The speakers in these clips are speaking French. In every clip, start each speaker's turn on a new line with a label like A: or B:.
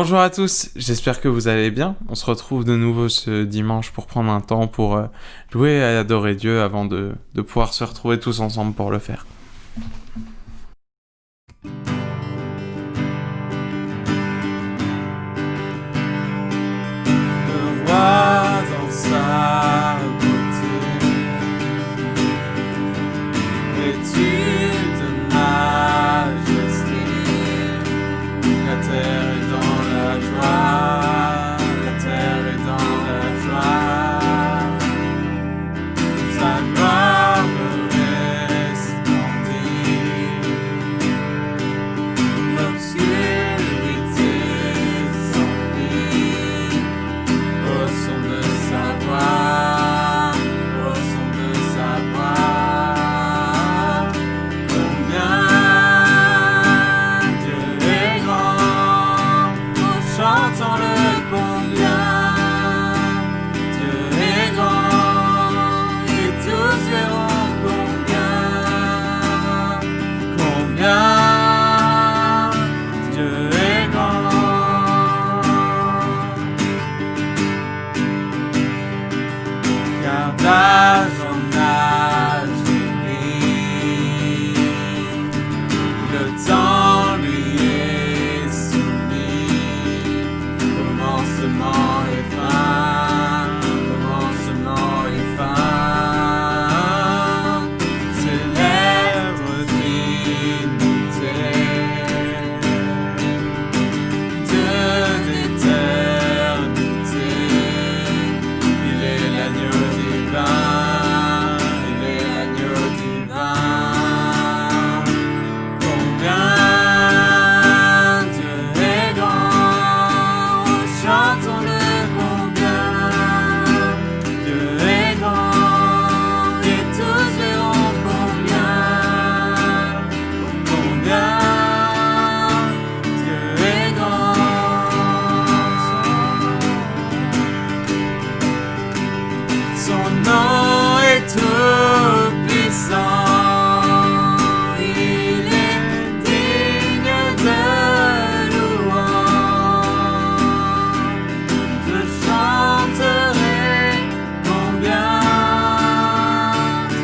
A: Bonjour à tous, j'espère que vous allez bien. On se retrouve de nouveau ce dimanche pour prendre un temps pour louer et adorer Dieu avant de pouvoir se retrouver tous ensemble pour le faire. Le roi dans sa beauté, vêtu de majesté, la terre est dans la joie, la terre est dans la joie, sa gloire resplendit, l'obscurité s'enfuit au son de sa voix, au son de sa voix. Combien Dieu est grand, chantons-le combien Dieu est grand, et tous verront combien Dieu est grand. Car d'âge en âge il vit, le temps lui est soumis, commencement et fin, commencement et fin, célèbre dignité, Dieu d'éternité, il est l'agneau divin, il est l'agneau divin. Combien Dieu est grand, chantons-le combien Dieu est grand, et tous verront combien Dieu est grand. Son nom est tout puissant, il est digne de louange. Je chanterai combien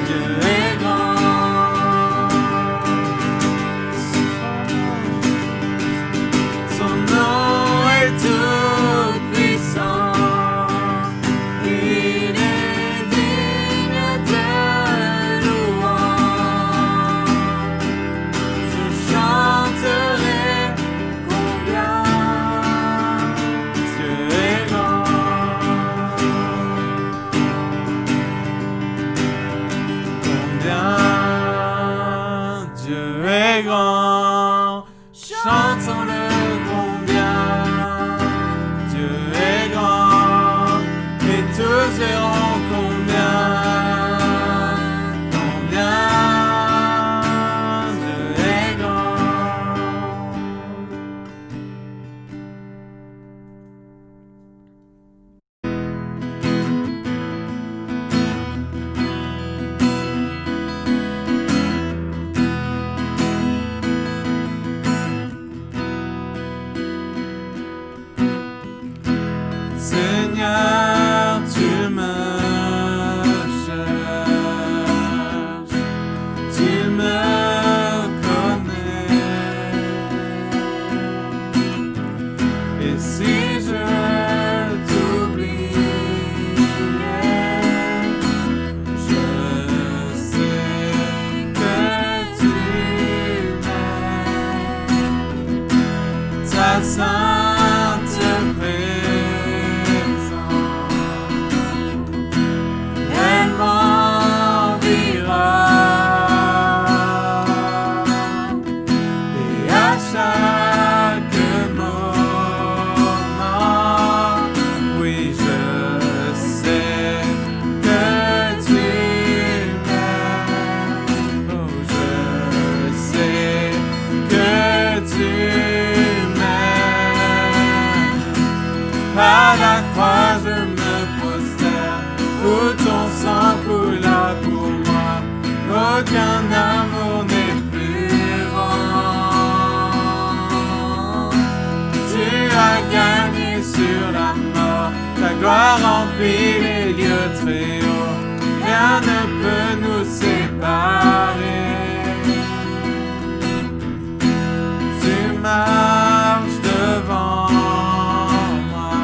A: Dieu est grand. Son nom est tout puissant, il est digne de louange. Je chanterai combien Dieu est grand. Combien Dieu est grand. Chantons-le combien Dieu est grand, et tous verront combien Dieu est grand. Seigneur, tu me cherches, tu me connais, et si je t'oubliais, je sais que tu m'aimes. Ta sainte présence, elle m'envira, et à chaque moment, oui, je sais que tu m'aimes. Oh, je sais que tu m'aimes. À la croix je me prosterne, où ton sang coula pour moi. Aucun amour n'est plus grand. Tu as gloire remplit les lieux très hauts, rien ne peut nous séparer. Tu marches devant moi,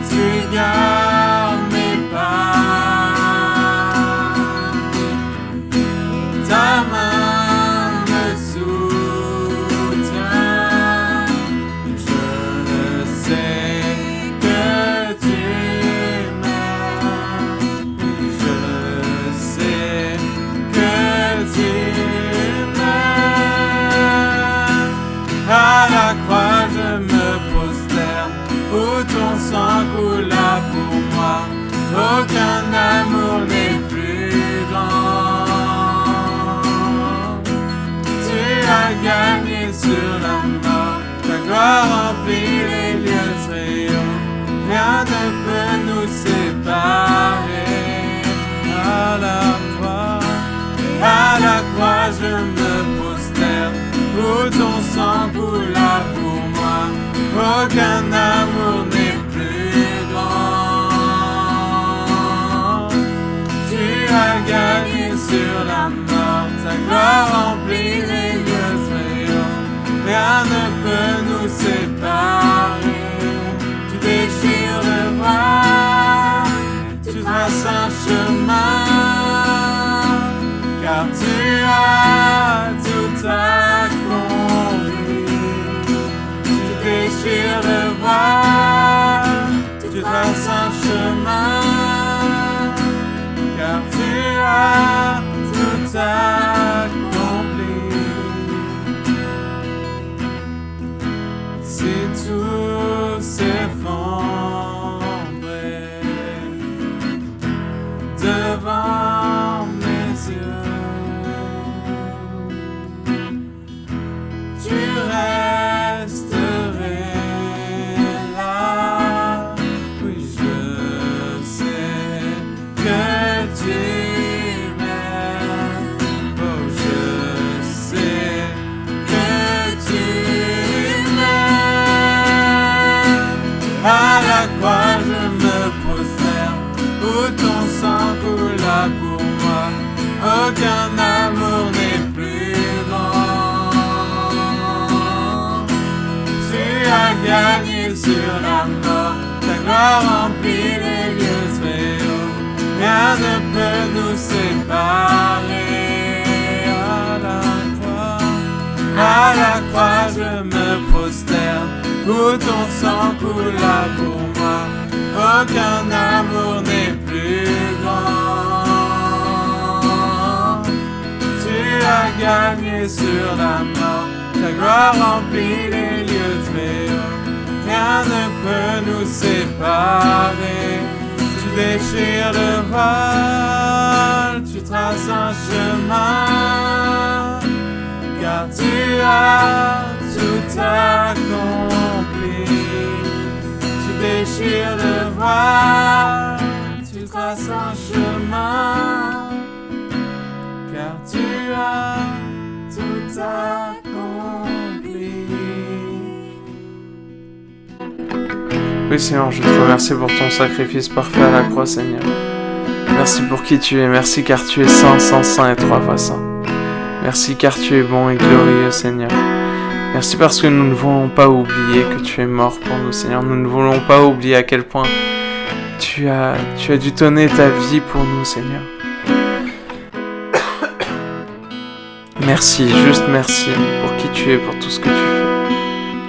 A: tu gardes mes pas, ta main me soutient. Je sais que tu m'aimes, je sais que tu m'aimes. À la croix je me prosterne, où ton sang coula pour moi. Aucun amour n'est plus grand. Tu as gagné sur la mort, ta gloire remplit les lieux très hauts, rien ne peut nous séparer. À la croix je me prosterne, où ton sang coula pour moi. Aucun amour n'est plus grand. Tu as gagné sur la mort, ta gloire remplit les lieux très hauts, rien ne peut nous séparer. Tu déchires le voile, tu traces un chemin, car tu as tout accompli. Tu déchires le voile, tu traces un chemin, car tu as tout accompli. Si tout s'effondrait devant mes yeux, tu resterais là. Oui, je sais que tu m'aimes. Oh, je sais que tu m'aimes. À la croix je me prosterne, où ton sang coula pour moi. Aucun amour n'est plus grand. Tu as gagné sur la mort, ta gloire remplit les lieux très hauts, rien ne peut nous séparer. À la croix je me prosterne, où ton sang coula pour moi. Aucun amour n'est plus grand. Tu as gagné sur la mort, ta gloire remplit les lieux très hauts, rien ne peut nous séparer. Tu déchires le voile, tu traces un chemin, car tu as tout accompli. Tu déchires le voile, tu traces un chemin, car tu as tout accompli.
B: Oui Seigneur, je te remercie pour ton sacrifice parfait à la croix, Seigneur. Merci pour qui tu es, merci car tu es saint, saint, saint et 3 fois saint. Merci car tu es bon et glorieux, Seigneur. Merci parce que nous ne voulons pas oublier que tu es mort pour nous, Seigneur. Nous ne voulons pas oublier à quel point tu as dû donner ta vie pour nous, Seigneur. Merci, juste merci pour qui tu es, pour tout ce que tu fais.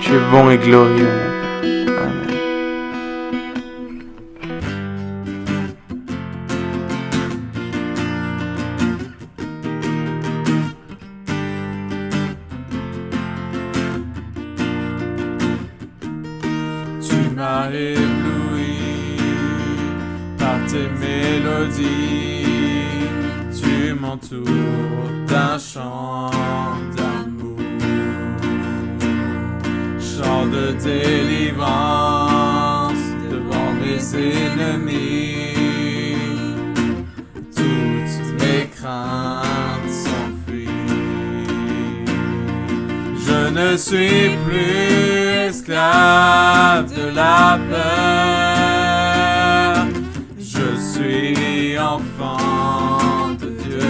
B: Tu es bon et glorieux, mon Père. Amen.
A: Tu m'as ébloui par tes mélodies, tu m'entoures d'un chant d'amour, chant de délivrance devant mes ennemis. Toutes mes craintes s'enfuient, je ne suis plus esclave esclave de la peur. Je suis enfant de Dieu.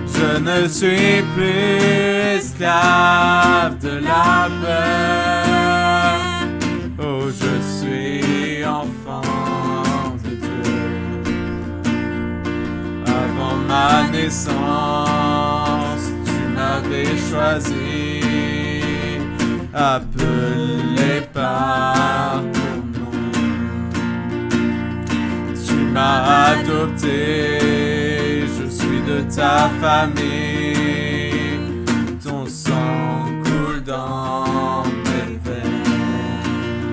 A: Je ne suis plus esclave de la peur. Oh, je suis enfant de Dieu. Avant ma naissance, tu m'avais choisi, appelé par ton nom. Tu m'as adopté, je suis de ta famille. Ton sang coule dans mes veines.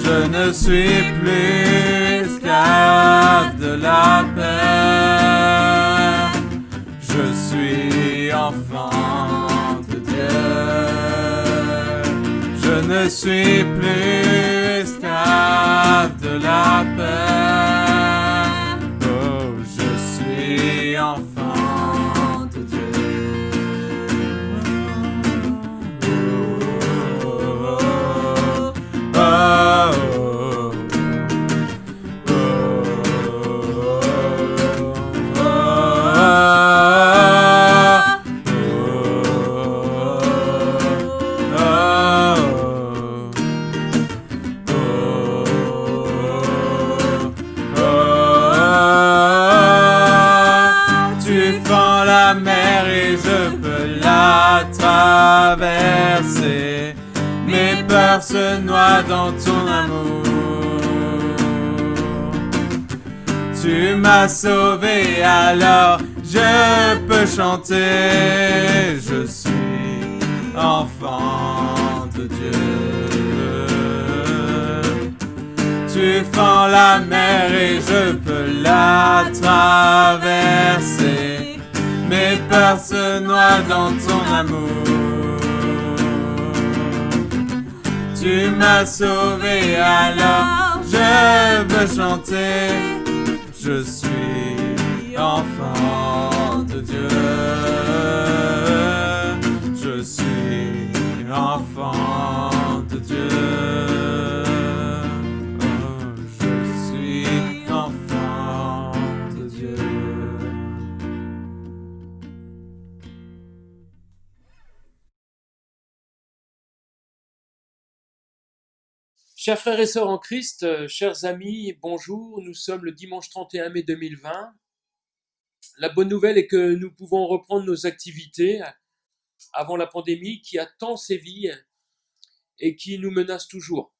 A: Je ne suis plus esclave de la peur. Je suis enfant de Dieu. Je ne suis plus esclave de la peur. Oh, je suis enfant de Dieu. Oh, oh, oh, oh, la mer et je peux la traverser. Mes peurs se noient dans ton amour. Tu m'as sauvé, alors je peux chanter. Je suis enfant de Dieu. Tu fends la mer et je peux la traverser. Mes peurs se noient dans ton amour. Tu m'as sauvé, alors je veux chanter. Je suis enfant de Dieu. Je suis enfant de Dieu. Oh, je suis enfant de Dieu.
C: Chers frères et sœurs en Christ, chers amis, bonjour, nous sommes le dimanche 31 mai 2020. La bonne nouvelle est que nous pouvons reprendre nos activités avant la pandémie qui a tant sévi et qui nous menace toujours.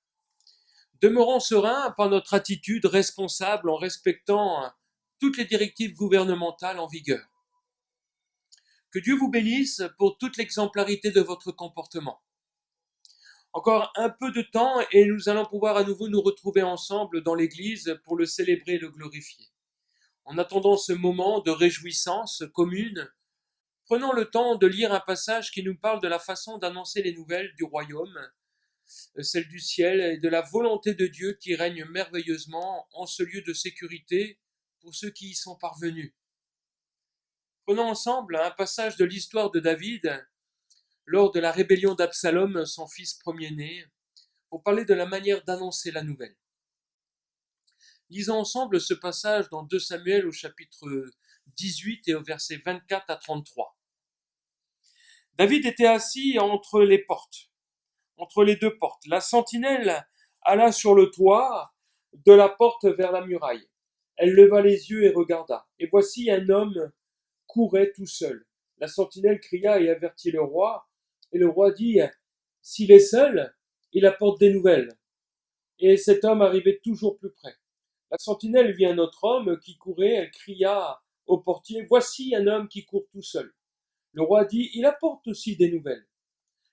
C: Demeurons sereins par notre attitude responsable en respectant toutes les directives gouvernementales en vigueur. Que Dieu vous bénisse pour toute l'exemplarité de votre comportement. Encore un peu de temps et nous allons pouvoir à nouveau nous retrouver ensemble dans l'église pour le célébrer et le glorifier. En attendant ce moment de réjouissance commune, prenons le temps de lire un passage qui nous parle de la façon d'annoncer les nouvelles du royaume, celle du ciel et de la volonté de Dieu qui règne merveilleusement en ce lieu de sécurité pour ceux qui y sont parvenus. Prenons ensemble un passage de l'histoire de David, lors de la rébellion d'Absalom, son fils premier-né, pour parler de la manière d'annoncer la nouvelle. Lisons ensemble ce passage dans 2 Samuel au chapitre 18 et au verset 24 à 33. David était assis entre les portes, entre les deux portes. La sentinelle alla sur le toit de la porte vers la muraille. Elle leva les yeux et regarda. Et voici un homme courait tout seul. La sentinelle cria et avertit le roi. Et le roi dit, s'il est seul, il apporte des nouvelles. Et cet homme arrivait toujours plus près. La sentinelle vit un autre homme qui courait, elle cria au portier, voici un homme qui court tout seul. Le roi dit, il apporte aussi des nouvelles.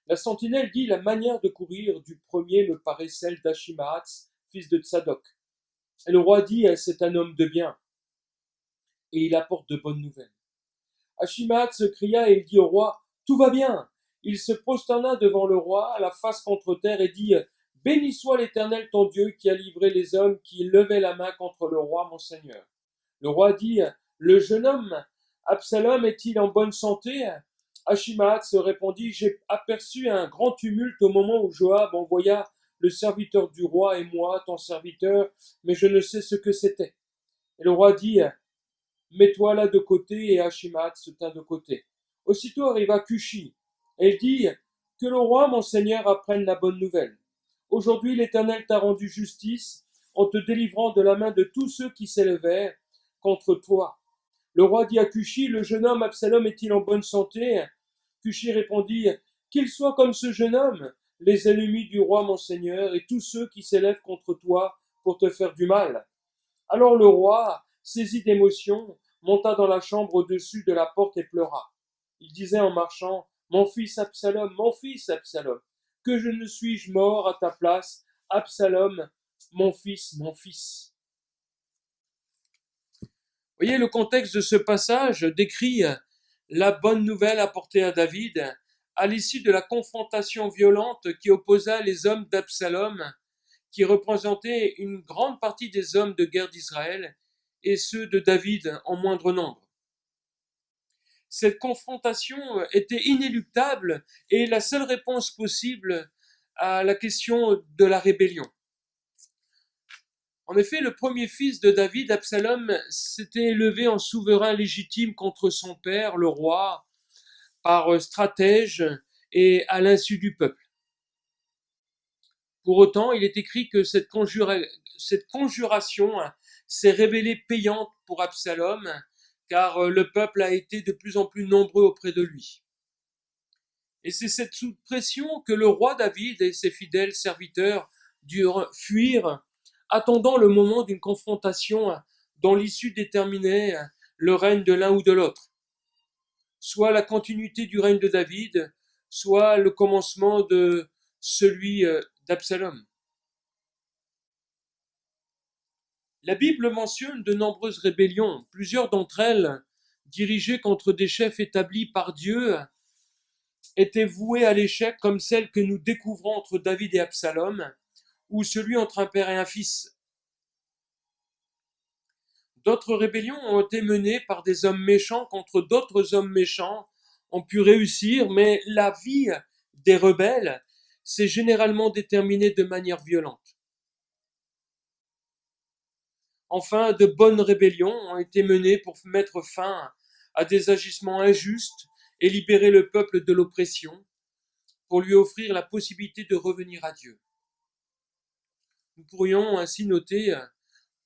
C: La sentinelle dit, la manière de courir du premier me paraît celle d'Achimaatz, fils de Tsadok. Et le roi dit, c'est un homme de bien. Et il apporte de bonnes nouvelles. Achimaatz cria et il dit au roi, tout va bien. Il se prosterna devant le roi, la face contre terre, et dit, béni soit l'Éternel ton Dieu qui a livré les hommes qui levaient la main contre le roi mon Seigneur. Le roi dit, le jeune homme, Absalom, est-il en bonne santé? Achimaatz répondit, j'ai aperçu un grand tumulte au moment où Joab envoya le serviteur du roi et moi, ton serviteur, mais je ne sais ce que c'était. Et le roi dit, mets-toi là de côté, et Achimaatz se tint de côté. Aussitôt arriva Cushi, et il dit, que le roi, mon seigneur, apprenne la bonne nouvelle. Aujourd'hui l'Éternel t'a rendu justice en te délivrant de la main de tous ceux qui s'élevèrent contre toi. Le roi dit à Cushi, le jeune homme Absalom est-il en bonne santé? Cushi répondit, qu'il soit comme ce jeune homme, les ennemis du roi mon seigneur, et tous ceux qui s'élèvent contre toi pour te faire du mal. Alors le roi, saisi d'émotion, monta dans la chambre au-dessus de la porte et pleura. Il disait en marchant, mon fils Absalom, que je ne suis-je mort à ta place, Absalom, mon fils, mon fils. Vous voyez, le contexte de ce passage décrit la bonne nouvelle apportée à David à l'issue de la confrontation violente qui opposa les hommes d'Absalom, qui représentaient une grande partie des hommes de guerre d'Israël, et ceux de David en moindre nombre. Cette confrontation était inéluctable et la seule réponse possible à la question de la rébellion. En effet, le premier fils de David, Absalom, s'était élevé en souverain légitime contre son père, le roi, par stratège et à l'insu du peuple. Pour autant, il est écrit que cette conjuration s'est révélée payante pour Absalom, car le peuple a été de plus en plus nombreux auprès de lui. Et c'est cette sous pression que le roi David et ses fidèles serviteurs durent fuir, attendant le moment d'une confrontation dont l'issue déterminait le règne de l'un ou de l'autre. Soit la continuité du règne de David, soit le commencement de celui d'Absalom. La Bible mentionne de nombreuses rébellions, plusieurs d'entre elles, dirigées contre des chefs établis par Dieu, étaient vouées à l'échec comme celle que nous découvrons entre David et Absalom, ou celui entre un père et un fils. D'autres rébellions ont été menées par des hommes méchants contre d'autres hommes méchants, ont pu réussir, mais la vie des rebelles s'est généralement déterminée de manière violente. Enfin, de bonnes rébellions ont été menées pour mettre fin à des agissements injustes et libérer le peuple de l'oppression, pour lui offrir la possibilité de revenir à Dieu. Nous pourrions ainsi noter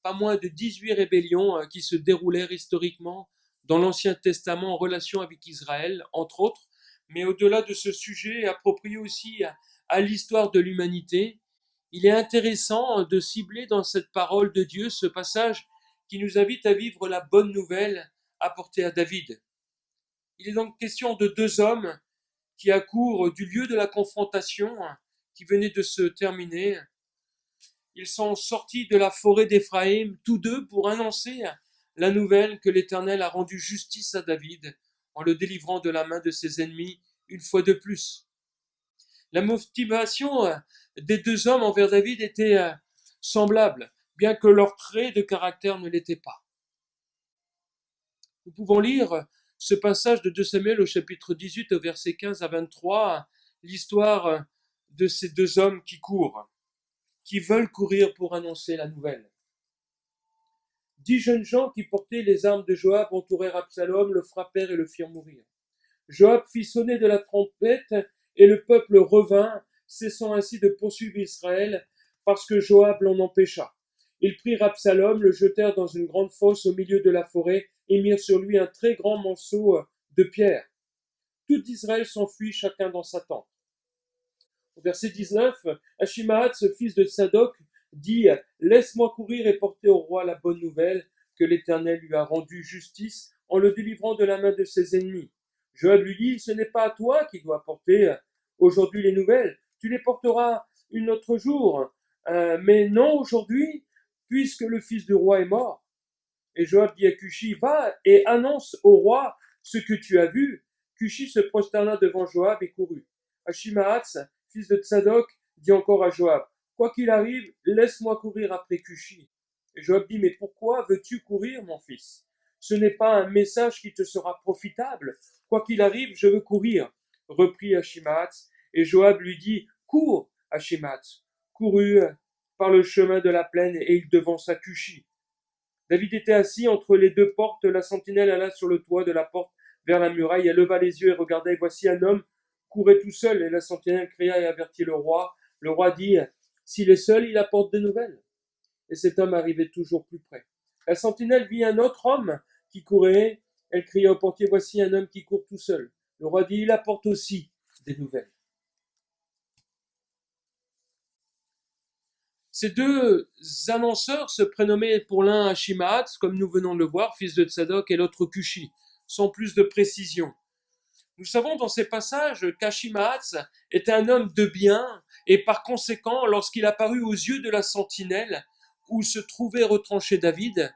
C: pas moins de 18 rébellions qui se déroulèrent historiquement dans l'Ancien Testament en relation avec Israël, entre autres, mais au-delà de ce sujet approprié aussi à l'histoire de l'humanité, il est intéressant de cibler dans cette parole de Dieu ce passage qui nous invite à vivre la bonne nouvelle apportée à David. Il est donc question de deux hommes qui accourent du lieu de la confrontation qui venait de se terminer. Ils sont sortis de la forêt d'Éphraïm, tous deux pour annoncer la nouvelle que l'Éternel a rendu justice à David en le délivrant de la main de ses ennemis une fois de plus. La motivation des deux hommes envers David était semblable, bien que leurs traits de caractère ne l'étaient pas. Nous pouvons lire ce passage de 2 Samuel au chapitre 18 au verset 15 à 23, l'histoire de ces deux hommes qui courent, qui veulent courir pour annoncer la nouvelle. 10 jeunes gens qui portaient les armes de Joab entourèrent Absalom, le frappèrent et le firent mourir. Joab fit sonner de la trompette et le peuple revint, cessant ainsi de poursuivre Israël parce que Joab l'en empêcha. Ils prirent Absalom, le jetèrent dans une grande fosse au milieu de la forêt et mirent sur lui un très grand monceau de pierre. Tout Israël s'enfuit, chacun dans sa tente. Au verset 19, Achimaatz, fils de Tsadok, dit « Laisse-moi courir et porter au roi la bonne nouvelle que l'Éternel lui a rendu justice en le délivrant de la main de ses ennemis. » Joab lui dit « Ce n'est pas à toi qui dois porter aujourd'hui les nouvelles, tu les porteras un autre jour, mais non aujourd'hui, puisque le fils du roi est mort. » Et Joab dit à Cushi « Va et annonce au roi ce que tu as vu. » Cushi se prosterna devant Joab et courut. Achimaatz, fils de Tsadok, dit encore à Joab, « Quoi qu'il arrive, laisse-moi courir après Cushi. » Et Joab dit, « Mais pourquoi veux-tu courir, mon fils? Ce n'est pas un message qui te sera profitable. Quoi qu'il arrive, je veux courir, reprit Achimaatz, et Joab lui dit, cours, Achimaatz, courut par le chemin de la plaine, et il devança Cushi. David était assis entre les deux portes, la sentinelle alla sur le toit de la porte vers la muraille, elle leva les yeux et regarda, et voici un homme courait tout seul, et la sentinelle cria et avertit le roi. Le roi dit, s'il est seul, il apporte des nouvelles. Et cet homme arrivait toujours plus près. La sentinelle vit un autre homme qui courait, elle cria au portier, voici un homme qui court tout seul. Le roi dit, il apporte aussi des nouvelles. Ces deux annonceurs se prénommaient pour l'un Achimaatz, comme nous venons de le voir, fils de Tsadok, et l'autre Cushi, sans plus de précision. Nous savons dans ces passages qu'Achimaatz était un homme de bien, et par conséquent, lorsqu'il apparut aux yeux de la sentinelle, où se trouvait retranché David,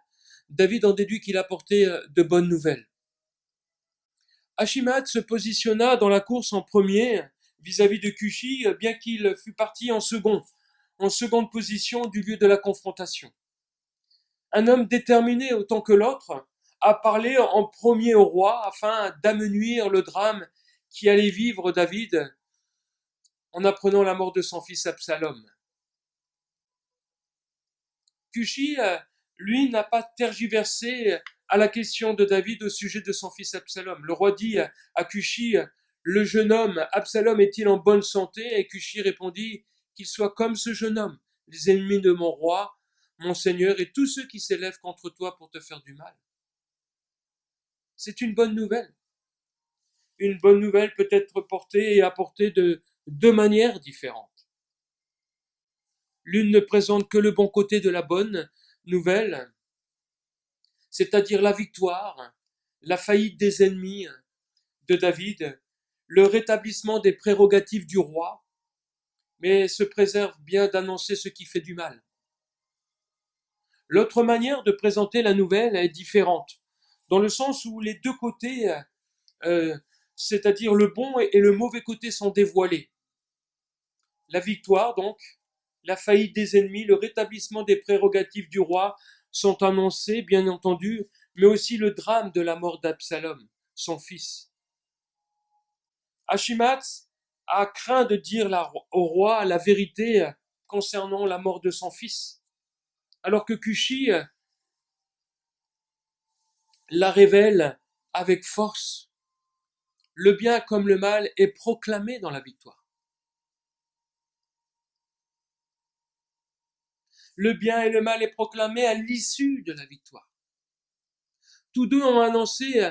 C: David en déduit qu'il apportait de bonnes nouvelles. Achimaatz se positionna dans la course en premier, vis-à-vis de Cushi, bien qu'il fût parti en seconde position du lieu de la confrontation. Un homme déterminé autant que l'autre a parlé en premier au roi afin d'amenuire le drame qui allait vivre David en apprenant la mort de son fils Absalom. Cushi, lui, n'a pas tergiversé à la question de David au sujet de son fils Absalom. Le roi dit à Cushi, le jeune homme Absalom est-il en bonne santé? Et Cushi répondit, qu'il soit comme ce jeune homme, les ennemis de mon roi, mon Seigneur, et tous ceux qui s'élèvent contre toi pour te faire du mal. C'est une bonne nouvelle. Une bonne nouvelle peut être portée et apportée de deux manières différentes. L'une ne présente que le bon côté de la bonne nouvelle, c'est-à-dire la victoire, la faillite des ennemis de David, le rétablissement des prérogatives du roi, mais se préserve bien d'annoncer ce qui fait du mal. L'autre manière de présenter la nouvelle est différente, dans le sens où les deux côtés, c'est-à-dire le bon et le mauvais côté, sont dévoilés. La victoire, donc, la faillite des ennemis, le rétablissement des prérogatives du roi sont annoncés, bien entendu, mais aussi le drame de la mort d'Absalom, son fils. Achimaatz a craint de dire au roi la vérité concernant la mort de son fils, alors que Cushi la révèle avec force. Le bien comme le mal est proclamé dans la victoire. Le bien et le mal est proclamé à l'issue de la victoire. Tous deux ont annoncé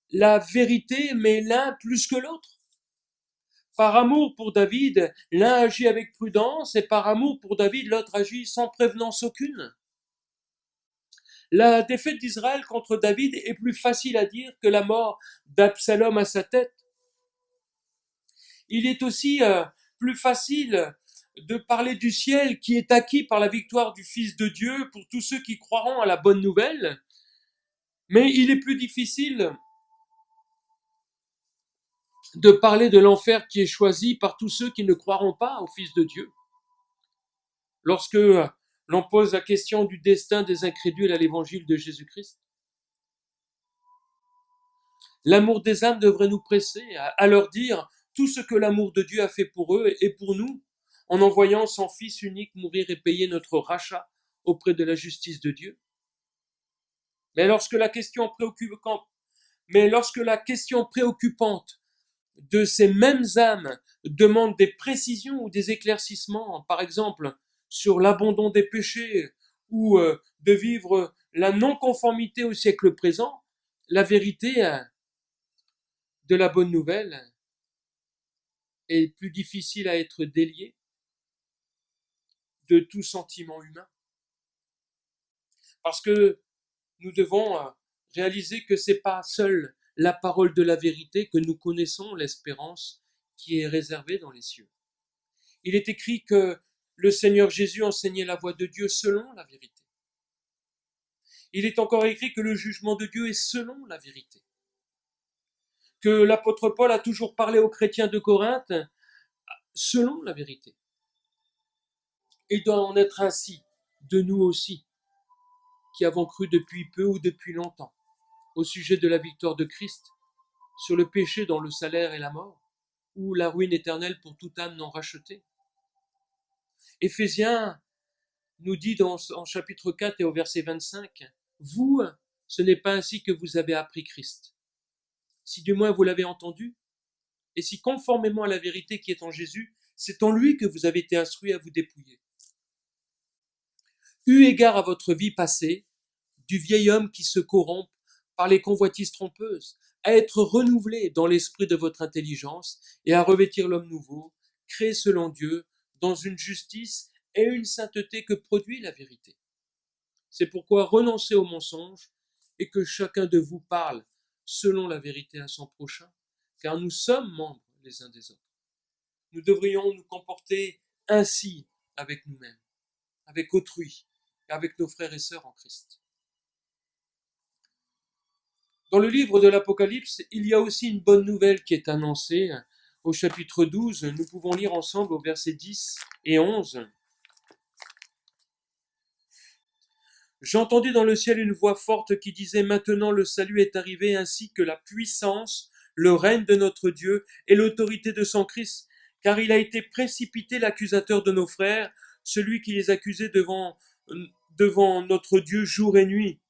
C: la vérité, mais l'un plus que l'autre. Par amour pour David, l'un agit avec prudence, et par amour pour David, l'autre agit sans prévenance aucune. La défaite d'Israël contre David est plus facile à dire que la mort d'Absalom à sa tête. Il est aussi plus facile de parler du ciel qui est acquis par la victoire du Fils de Dieu pour tous ceux qui croiront à la bonne nouvelle, mais il est plus difficile de parler de l'enfer qui est choisi par tous ceux qui ne croiront pas au Fils de Dieu. Lorsque l'on pose la question du destin des incrédules à l'évangile de Jésus-Christ, l'amour des âmes devrait nous presser à leur dire tout ce que l'amour de Dieu a fait pour eux et pour nous, en envoyant son Fils unique mourir et payer notre rachat auprès de la justice de Dieu. Mais lorsque la question préoccupante de ces mêmes âmes demande des précisions ou des éclaircissements, par exemple sur l'abandon des péchés ou de vivre la non-conformité au siècle présent, la vérité de la bonne nouvelle est plus difficile à être déliée de tout sentiment humain. Parce que nous devons réaliser que c'est pas seule la parole de la vérité que nous connaissons l'espérance qui est réservée dans les cieux. Il est écrit que le Seigneur Jésus enseignait la voie de Dieu selon la vérité. Il est encore écrit que le jugement de Dieu est selon la vérité. Que l'apôtre Paul a toujours parlé aux chrétiens de Corinthe selon la vérité. Il doit en être ainsi de nous aussi, qui avons cru depuis peu ou depuis longtemps au sujet de la victoire de Christ sur le péché dont le salaire est la mort, ou la ruine éternelle pour toute âme non rachetée. Éphésiens nous dit en chapitre 4 et au verset 25, « Vous, ce n'est pas ainsi que vous avez appris Christ. Si du moins vous l'avez entendu, et si conformément à la vérité qui est en Jésus, c'est en lui que vous avez été instruits à vous dépouiller. Eu égard à votre vie passée, du vieil homme qui se corrompt par les convoitises trompeuses, à être renouvelé dans l'esprit de votre intelligence et à revêtir l'homme nouveau, créé selon Dieu, dans une justice et une sainteté que produit la vérité. C'est pourquoi renoncez au mensonge et que chacun de vous parle selon la vérité à son prochain, car nous sommes membres les uns des autres. Nous devrions nous comporter ainsi avec nous-mêmes, avec autrui, et avec nos frères et sœurs en Christ. Dans le livre de l'Apocalypse, il y a aussi une bonne nouvelle qui est annoncée. Au chapitre 12, nous pouvons lire ensemble au verset 10 et 11. « J'entendis dans le ciel une voix forte qui disait « Maintenant le salut est arrivé, ainsi que la puissance, le règne de notre Dieu et l'autorité de son Christ, car il a été précipité l'accusateur de nos frères, celui qui les accusait devant notre Dieu jour et nuit.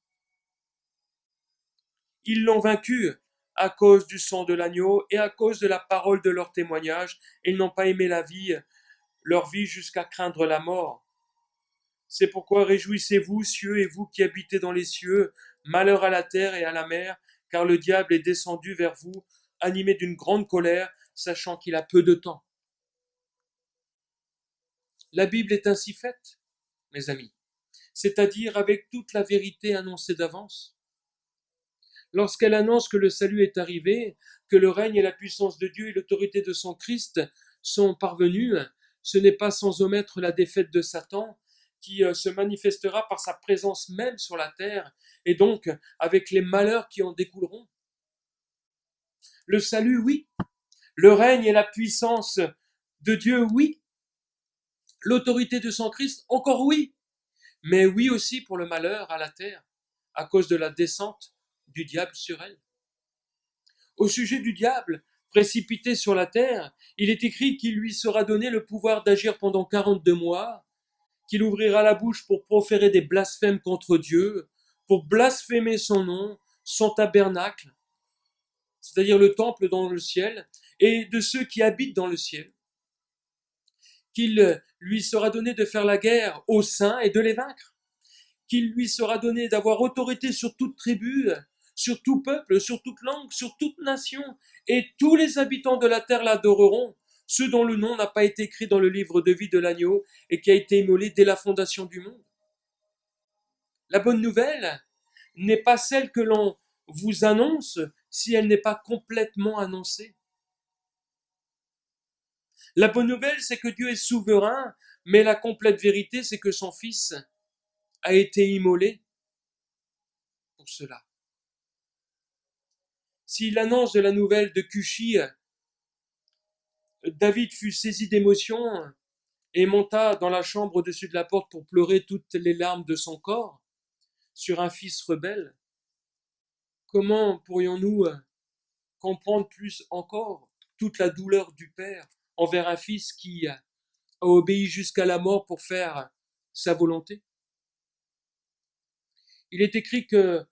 C: Ils l'ont vaincu à cause du sang de l'agneau et à cause de la parole de leur témoignage, et ils n'ont pas aimé leur vie jusqu'à craindre la mort. C'est pourquoi réjouissez-vous, cieux, et vous qui habitez dans les cieux, malheur à la terre et à la mer, car le diable est descendu vers vous, animé d'une grande colère, sachant qu'il a peu de temps. » La Bible est ainsi faite, mes amis, c'est-à-dire avec toute la vérité annoncée d'avance. Lorsqu'elle annonce que le salut est arrivé, que le règne et la puissance de Dieu et l'autorité de son Christ sont parvenus, ce n'est pas sans omettre la défaite de Satan qui se manifestera par sa présence même sur la terre et donc avec les malheurs qui en découleront. Le salut, oui. Le règne et la puissance de Dieu, oui. L'autorité de son Christ, encore oui. Mais oui aussi pour le malheur à la terre, à cause de la descente du diable sur elle. Au sujet du diable, précipité sur la terre, il est écrit qu'il lui sera donné le pouvoir d'agir pendant 42 mois, qu'il ouvrira la bouche pour proférer des blasphèmes contre Dieu, pour blasphémer son nom, son tabernacle, c'est-à-dire le temple dans le ciel, et de ceux qui habitent dans le ciel, qu'il lui sera donné de faire la guerre aux saints et de les vaincre, qu'il lui sera donné d'avoir autorité sur toute tribu, sur tout peuple, sur toute langue, sur toute nation, et tous les habitants de la terre l'adoreront, ceux dont le nom n'a pas été écrit dans le livre de vie de l'agneau et qui a été immolé dès la fondation du monde. La bonne nouvelle n'est pas celle que l'on vous annonce si elle n'est pas complètement annoncée. La bonne nouvelle, c'est que Dieu est souverain, mais la complète vérité, c'est que son Fils a été immolé pour cela. Si l'annonce de la nouvelle de Cushi, David fut saisi d'émotion et monta dans la chambre au-dessus de la porte pour pleurer toutes les larmes de son corps sur un fils rebelle. Comment pourrions-nous comprendre plus encore toute la douleur du Père envers un fils qui a obéi jusqu'à la mort pour faire sa volonté? Il est écrit que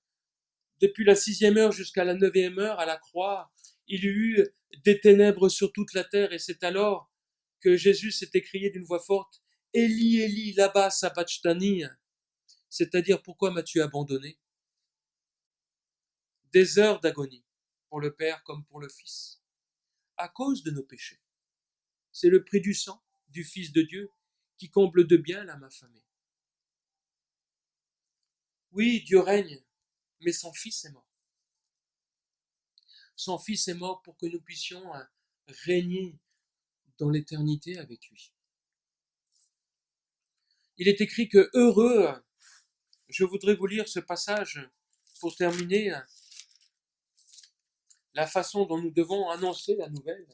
C: depuis la 6e heure jusqu'à la 9e heure à la croix, il y eut des ténèbres sur toute la terre, et c'est alors que Jésus s'est écrié d'une voix forte, « Eli, Eli, lama sabachthani » c'est-à-dire « Pourquoi m'as-tu abandonné ?» Des heures d'agonie, pour le Père comme pour le Fils, à cause de nos péchés. C'est le prix du sang du Fils de Dieu qui comble de bien l'âme affamée. Oui, Dieu règne, mais son Fils est mort. Son Fils est mort pour que nous puissions régner dans l'éternité avec lui. Il est écrit que heureux, je voudrais vous lire ce passage pour terminer, la façon dont nous devons annoncer la nouvelle.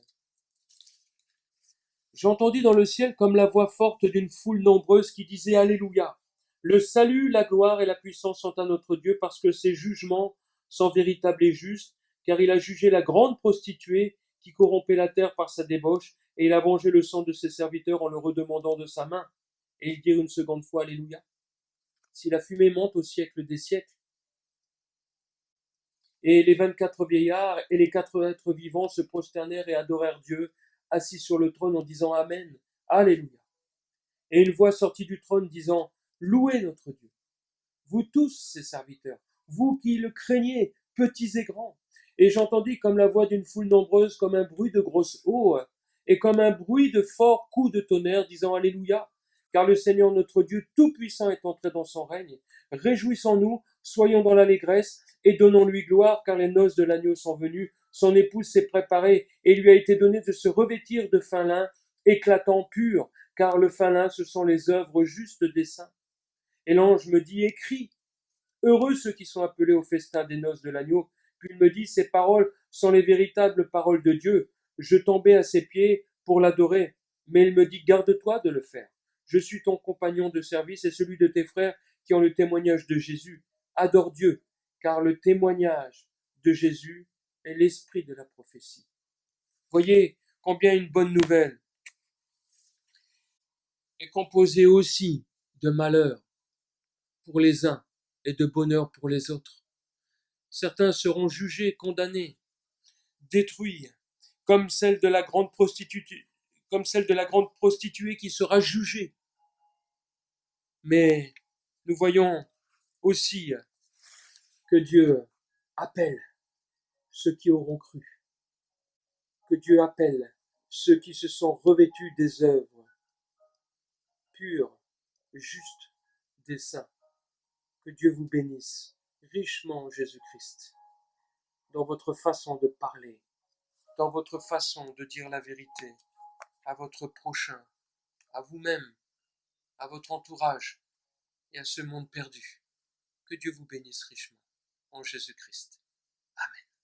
C: J'entendis dans le ciel comme la voix forte d'une foule nombreuse qui disait Alléluia. Le salut, la gloire et la puissance sont à notre Dieu parce que ses jugements sont véritables et justes, car il a jugé la grande prostituée qui corrompait la terre par sa débauche, et il a vengé le sang de ses serviteurs en le redemandant de sa main. Et ils dirent une seconde fois Alléluia. Si la fumée monte au siècle des siècles. Et les 24 vieillards et les 4 êtres vivants se prosternèrent et adorèrent Dieu, assis sur le trône en disant Amen, Alléluia. Et une voix sortit du trône disant Louez notre Dieu, vous tous ses serviteurs, vous qui le craignez, petits et grands. Et j'entendis comme la voix d'une foule nombreuse, comme un bruit de grosses eaux, et comme un bruit de forts coups de tonnerre, disant Alléluia, car le Seigneur notre Dieu Tout-Puissant est entré dans son règne. Réjouissons-nous, soyons dans l'allégresse, et donnons-lui gloire, car les noces de l'agneau sont venues, son épouse s'est préparée, et il lui a été donné de se revêtir de fin lin, éclatant pur, car le fin lin, ce sont les œuvres justes des saints. Et l'ange me dit, écris, heureux ceux qui sont appelés au festin des noces de l'agneau. Puis il me dit, ces paroles sont les véritables paroles de Dieu. Je tombais à ses pieds pour l'adorer, mais il me dit, garde-toi de le faire. Je suis ton compagnon de service et celui de tes frères qui ont le témoignage de Jésus. Adore Dieu, car le témoignage de Jésus est l'esprit de la prophétie. Voyez combien une bonne nouvelle est composée aussi de malheur pour les uns et de bonheur pour les autres. Certains seront jugés, condamnés, détruits, comme celle de la grande prostituée qui sera jugée. Mais nous voyons aussi que Dieu appelle ceux qui auront cru, que Dieu appelle ceux qui se sont revêtus des œuvres pures, justes des saints. Que Dieu vous bénisse richement en Jésus-Christ, dans votre façon de parler, dans votre façon de dire la vérité à votre prochain, à vous-même, à votre entourage et à ce monde perdu. Que Dieu vous bénisse richement en Jésus-Christ. Amen.